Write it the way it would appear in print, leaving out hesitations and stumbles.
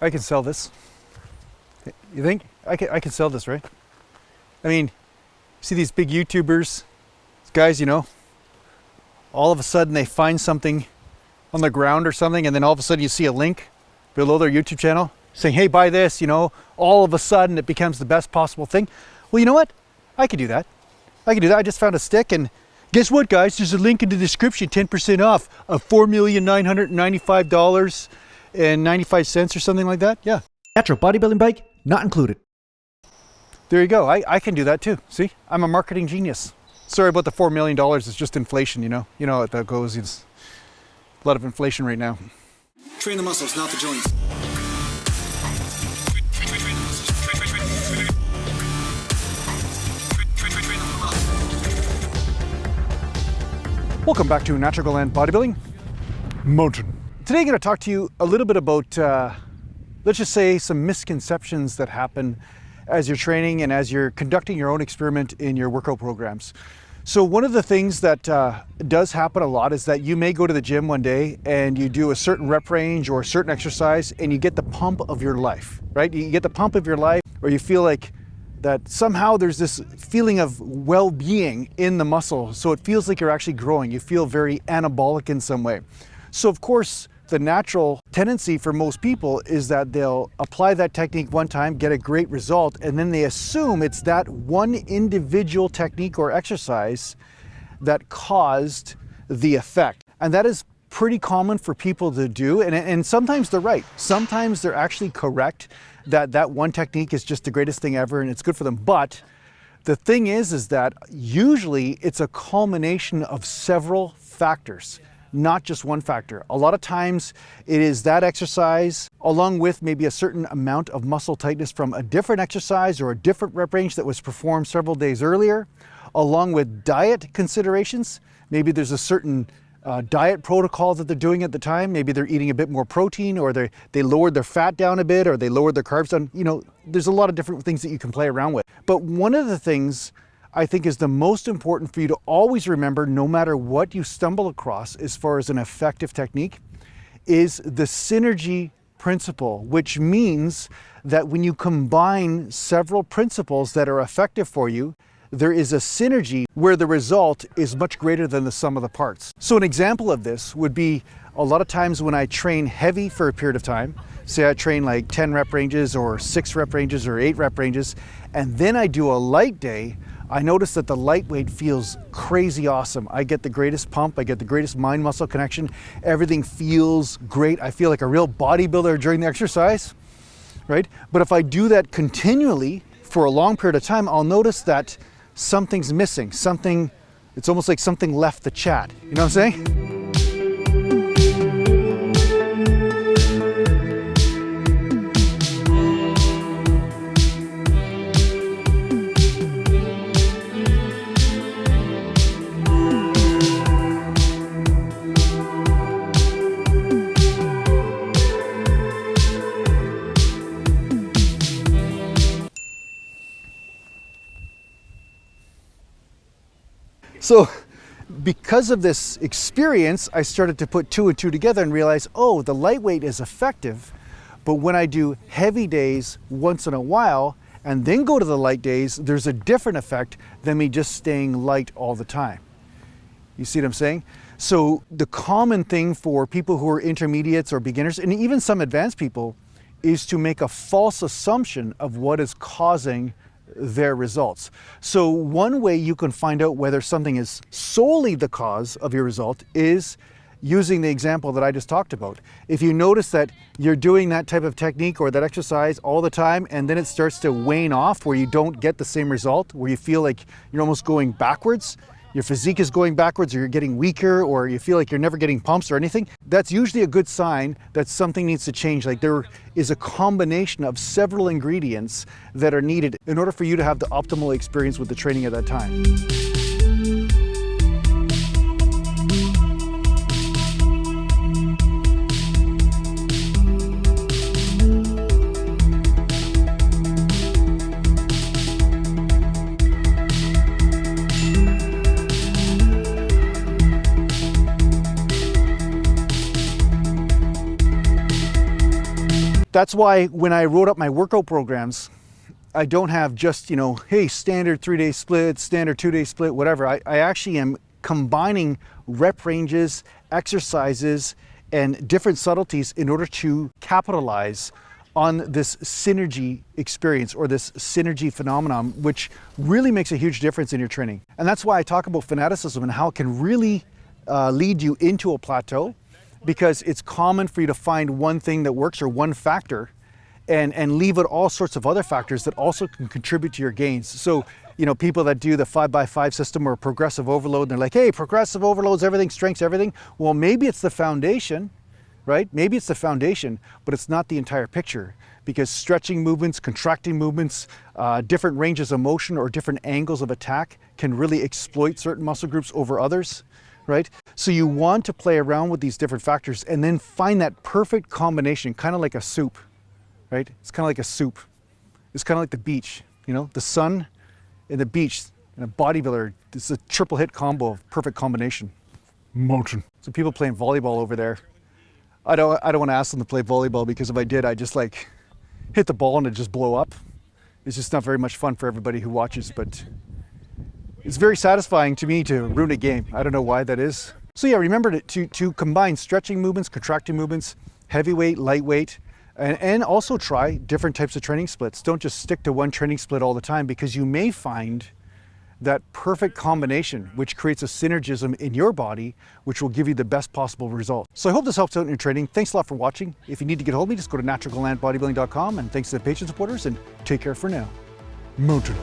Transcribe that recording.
I can sell this. You think? I can sell this, right? I mean, see these big YouTubers, these guys, you know, all of a sudden they find something on the ground or something, and then all of a sudden you see a link below their YouTube channel saying, hey, buy this, you know, all of a sudden it becomes the best possible thing. Well, you know what? I could do that. I just found a stick, and guess what, guys? There's a link in the description, 10% off of $4,995.95 or something like that. Yeah. Natural bodybuilding bike, not included. There you go. I can do that too. See, I'm a marketing genius. Sorry about the $4 million. It's just inflation, you know. You know how that goes. It's a lot of inflation right now. Train the muscles, not the joints. Welcome back to Natural Land Bodybuilding Mountain. Today I'm going to talk to you a little bit about, let's just say, some misconceptions that happen as you're training and as you're conducting your own experiment in your workout programs. So one of the things that does happen a lot is that you may go to the gym one day and you do a certain rep range or a certain exercise and you get the pump of your life, right? You get the pump of your life, or you feel like that somehow there's this feeling of well-being in the muscle. So it feels like you're actually growing. You feel very anabolic in some way. So of course, the natural tendency for most people is that they'll apply that technique one time, get a great result, and then they assume it's that one individual technique or exercise that caused the effect. And that is pretty common for people to do, and sometimes they're right. Sometimes they're actually correct that that one technique is just the greatest thing ever and it's good for them. But the thing is that usually it's a culmination of several factors, not just one factor. A lot of times it is that exercise along with maybe a certain amount of muscle tightness from a different exercise or a different rep range that was performed several days earlier, along with diet considerations. Maybe there's a certain diet protocol that they're doing at the time. Maybe they're eating a bit more protein, or they lowered their fat down a bit, or they lowered their carbs down. You know, there's a lot of different things that you can play around with. But one of the things I think is the most important for you to always remember, no matter what you stumble across as far as an effective technique, is the synergy principle, which means that when you combine several principles that are effective for you, there is a synergy where the result is much greater than the sum of the parts. So an example of this would be a lot of times when I train heavy for a period of time, say I train like 10 rep ranges or 6 rep ranges or 8 rep ranges, and then I do a light day, I notice that the lightweight feels crazy awesome. I get the greatest pump, I get the greatest mind-muscle connection, everything feels great. I feel like a real bodybuilder during the exercise, right? But if I do that continually for a long period of time, I'll notice that something's missing, it's almost like something left the chat. You know what I'm saying? So because of this experience, I started to put 2 and 2 together and realize, oh, the lightweight is effective, but when I do heavy days once in a while and then go to the light days, there's a different effect than me just staying light all the time. You see what I'm saying? So the common thing for people who are intermediates or beginners, and even some advanced people, is to make a false assumption of what is causing their results. So one way you can find out whether something is solely the cause of your result is using the example that I just talked about. If you notice that you're doing that type of technique or that exercise all the time, and then it starts to wane off where you don't get the same result, where you feel like you're almost going backwards, your physique is going backwards, or you're getting weaker, or you feel like you're never getting pumps or anything, that's usually a good sign that something needs to change. Like there is a combination of several ingredients that are needed in order for you to have the optimal experience with the training at that time. That's why when I wrote up my workout programs, I don't have just, hey, standard 3-day split, standard 2-day split, whatever. I actually am combining rep ranges, exercises, and different subtleties in order to capitalize on this synergy experience or this synergy phenomenon, which really makes a huge difference in your training. And that's why I talk about fanaticism and how it can really lead you into a plateau, because it's common for you to find one thing that works or one factor and leave out all sorts of other factors that also can contribute to your gains. So, people that do the 5x5 system or progressive overload, and they're like, hey, progressive overloads everything, strengths everything. Well, maybe it's the foundation, right? Maybe it's the foundation, but it's not the entire picture, because stretching movements, contracting movements, different ranges of motion or different angles of attack can really exploit certain muscle groups over others, right? So you want to play around with these different factors and then find that perfect combination, kind of like a soup, right? It's kind of like a soup. It's kind of like the beach, the sun and the beach and a bodybuilder. It's a triple hit combo of perfect combination. Motion. So people playing volleyball over there, I don't want to ask them to play volleyball, because if I did, I'd just like hit the ball and it'd just blow up. It's just not very much fun for everybody who watches, but it's very satisfying to me to ruin a game. I don't know why that is. So yeah, remember to combine stretching movements, contracting movements, heavyweight, lightweight, and also try different types of training splits. Don't just stick to one training split all the time, because you may find that perfect combination, which creates a synergism in your body, which will give you the best possible result. So I hope this helps out in your training. Thanks a lot for watching. If you need to get a hold of me, just go to naturallandbodybuilding.com, and thanks to the Patreon supporters, and take care for now. Mountain.